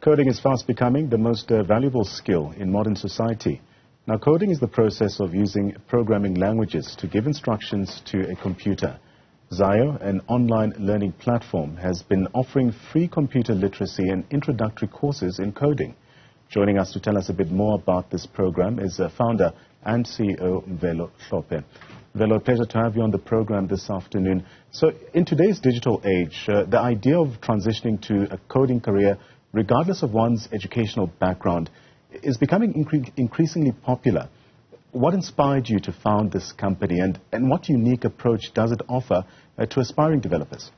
Coding is fast becoming the most valuable skill in modern society. Now, coding is the process of using programming languages to give instructions to a computer. Zaio, an online learning platform, has been offering free computer literacy and introductory courses in coding. Joining us to tell us a bit more about this program is founder and CEO Mvelo Hlophe. Mvelo, a pleasure to have you on the program this afternoon. So, in today's digital age, the idea of transitioning to a coding career, regardless of one's educational background, is becoming increasingly popular. What inspired you to found this company, and what unique approach does it offer to aspiring developers?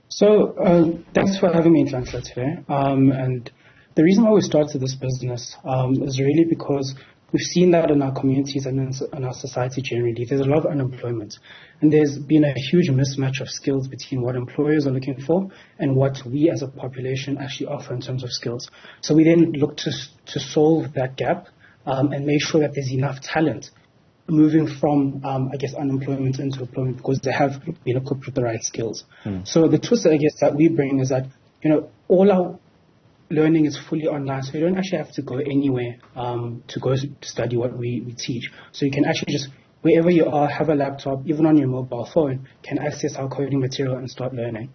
So, thanks for having me in Translate today. And the reason why we started this business is really because we've seen that in our communities and in our society generally. There's a lot of unemployment. And there's been a huge mismatch of skills between what employers are looking for and what we as a population actually offer in terms of skills. So we then look to solve that gap and make sure that there's enough talent moving from, unemployment into employment because they have been equipped with the right skills. So the twist, that we bring is that, all our learning is fully online, so you don't actually have to go anywhere to go study what we teach. So you can actually just, wherever you are, have a laptop, even on your mobile phone, can access our coding material and start learning.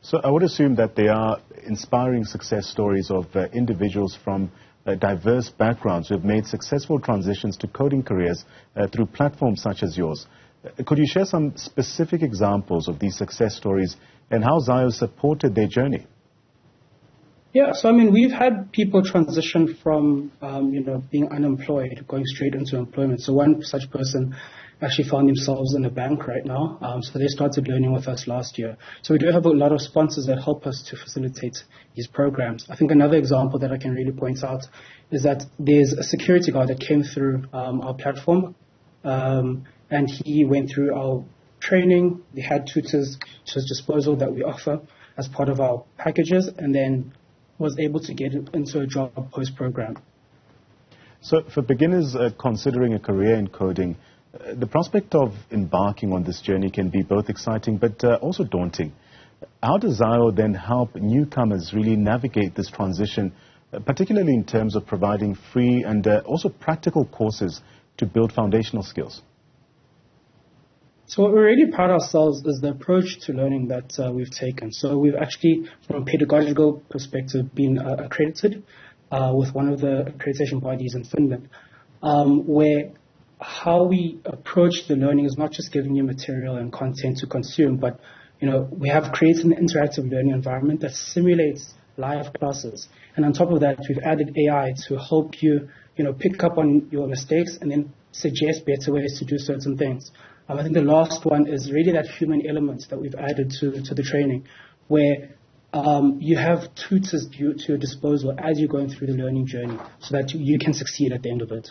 So I would assume that they are inspiring success stories of individuals from diverse backgrounds who have made successful transitions to coding careers through platforms such as yours. Could you share some specific examples of these success stories and how Zaio supported their journey? Yeah, so we've had people transition from, being unemployed, going straight into employment. So one such person actually found themselves in a bank right now. So they started learning with us last year. So we do have a lot of sponsors that help us to facilitate these programs. I think another example that I can really point out is that there's a security guard that came through our platform, and he went through our training. We had tutors to his disposal that we offer as part of our packages, and then was able to get into a job post-program. So for beginners considering a career in coding, the prospect of embarking on this journey can be both exciting but also daunting. How does Zaio then help newcomers really navigate this transition, particularly in terms of providing free and also practical courses to build foundational skills? So what we're really proud of ourselves is the approach to learning that we've taken. So we've actually, from a pedagogical perspective, been accredited with one of the accreditation bodies in Finland, where how we approach the learning is not just giving you material and content to consume, but we have created an interactive learning environment that simulates live classes. And on top of that, we've added AI to help you, pick up on your mistakes and then suggest better ways to do certain things. I think the last one is really that human element that we've added to the training, where you have tutors to your disposal as you're going through the learning journey so that you can succeed at the end of it.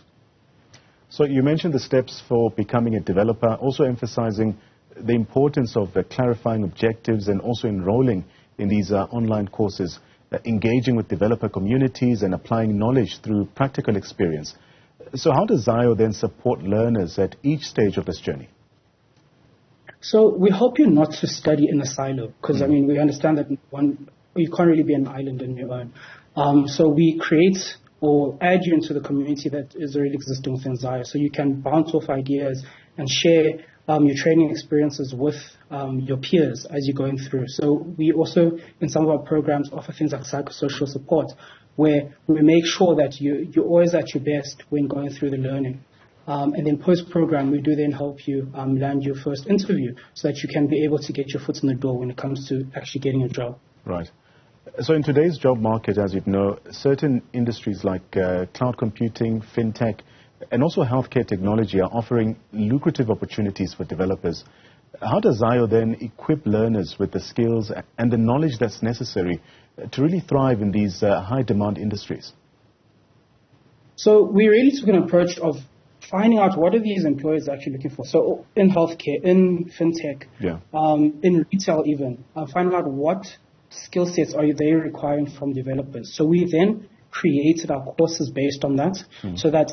So you mentioned the steps for becoming a developer, also emphasizing the importance of clarifying objectives and also enrolling in these online courses, engaging with developer communities and applying knowledge through practical experience. So how does Zaio then support learners at each stage of this journey? So we help you not to study in a silo, because we understand that you can't really be an island on your own. So we create or add you into the community that is already existing within Zaio. So you can bounce off ideas and share your training experiences with your peers as you're going through. So we also, in some of our programs, offer things like psychosocial support, where we make sure that you're always at your best when going through the learning. And then post-program, we do then help you land your first interview so that you can be able to get your foot in the door when it comes to actually getting a job. Right. So in today's job market, as you know, certain industries like cloud computing, fintech, and also healthcare technology are offering lucrative opportunities for developers. How does Zaio then equip learners with the skills and the knowledge that's necessary to really thrive in these high-demand industries? So we really took an approach of finding out what are these employers actually looking for. So in healthcare, in fintech, in retail even, finding out what skill sets are they requiring from developers. So we then created our courses based on that, so that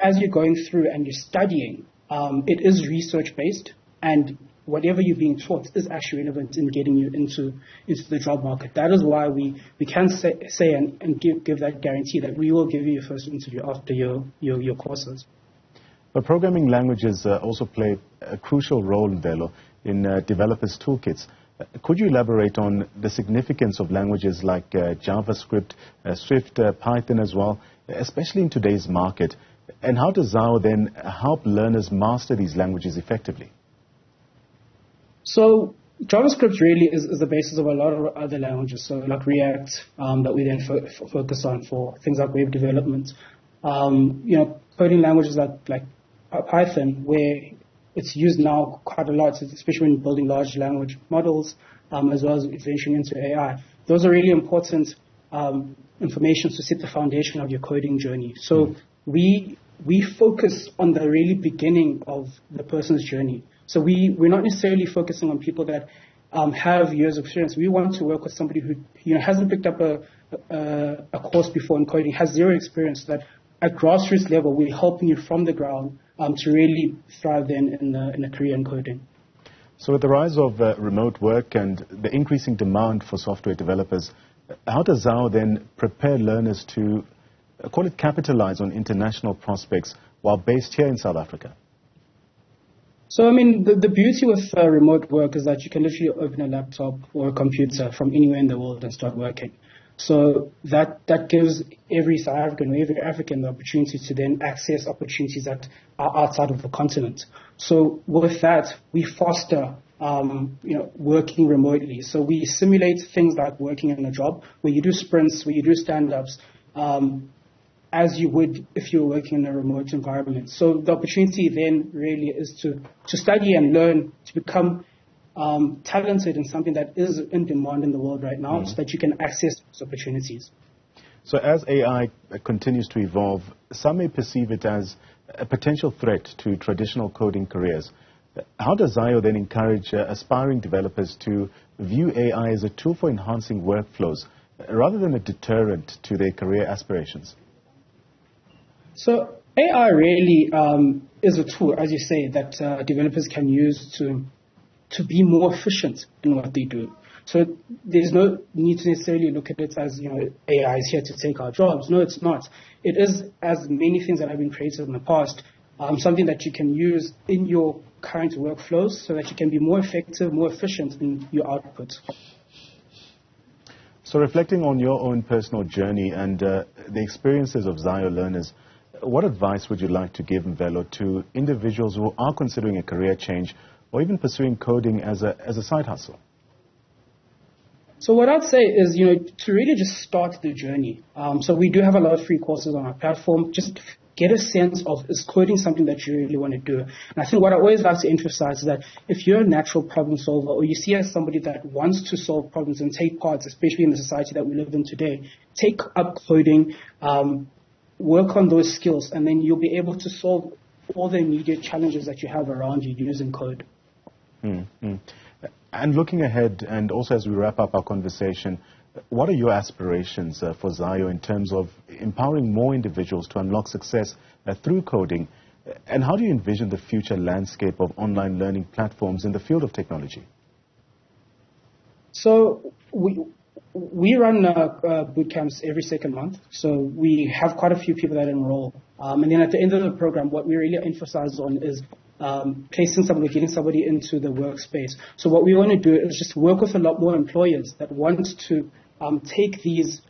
as you're going through and you're studying, it is research based, and whatever you're being taught is actually relevant in getting you into the job market. That is why we can say and give that guarantee that we will give you your first interview after your courses. But programming languages also play a crucial role, Mvelo, in developers' toolkits. Could you elaborate on the significance of languages like JavaScript, Swift, Python as well, especially in today's market? And how does Zaio then help learners master these languages effectively? So JavaScript really is the basis of a lot of other languages, so like React, that we then focus on for things like web development. Coding languages like Python, where it's used now quite a lot, especially when building large language models, as well as venturing into AI. Those are really important information to set the foundation of your coding journey. So we focus on the really beginning of the person's journey. So we're not necessarily focusing on people that have years of experience. We want to work with somebody who hasn't picked up a course before in coding, has zero experience, that at grassroots level we're helping you from the ground to really thrive then in a career in coding. So with the rise of remote work and the increasing demand for software developers, how does Zaio then prepare learners to, call it, capitalize on international prospects while based here in South Africa? So, I mean, the beauty with remote work is that you can literally open a laptop or a computer from anywhere in the world and start working. So that gives every South African or every African the opportunity to then access opportunities that are outside of the continent. So with that, we foster working remotely. So we simulate things like working in a job, where you do sprints, where you do stand-ups, as you would if you were working in a remote environment. So the opportunity then really is to study and learn, to become talented in something that is in demand in the world right now, so that you can access those opportunities. So as AI continues to evolve, some may perceive it as a potential threat to traditional coding careers. How does Zaio then encourage aspiring developers to view AI as a tool for enhancing workflows rather than a deterrent to their career aspirations? So AI really is a tool, as you say, that developers can use to be more efficient in what they do. So there's no need to necessarily look at it as, AI is here to take our jobs. No, it's not. It is, as many things that have been created in the past, something that you can use in your current workflows so that you can be more effective, more efficient in your output. So reflecting on your own personal journey and the experiences of Zaio learners, what advice would you like to give, Mvelo, to individuals who are considering a career change or even pursuing coding as a side hustle? So what I'd say is, to really just start the journey. So we do have a lot of free courses on our platform. Just get a sense of, is coding something that you really want to do? And I think what I always like to emphasize is that if you're a natural problem solver, or you see as somebody that wants to solve problems and take part, especially in the society that we live in today, take up coding, work on those skills, and then you'll be able to solve all the immediate challenges that you have around you using code. Mm-hmm. And looking ahead, and also as we wrap up our conversation, what are your aspirations for Zaio in terms of empowering more individuals to unlock success through coding? And how do you envision the future landscape of online learning platforms in the field of technology? So we run boot camps every second month. So we have quite a few people that enroll. And then at the end of the program, what we really emphasize on is getting somebody into the workspace. So what we want to do is just work with a lot more employers that want to take these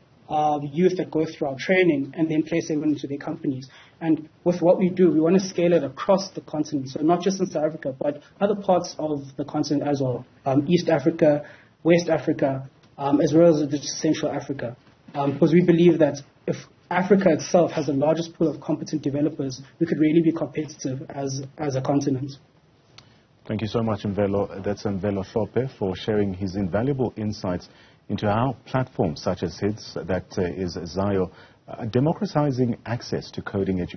youth that go through our training and then place them into their companies. And with what we do, we want to scale it across the continent. So not just in South Africa, but other parts of the continent as well. East Africa, West Africa, as well as Central Africa. Because we believe that if Africa itself has the largest pool of competent developers, we could really be competitive as a continent. Thank you so much, Mvelo. That's Mvelo Hlophe for sharing his invaluable insights into how platforms such as his, that is Zaio, democratizing access to coding education.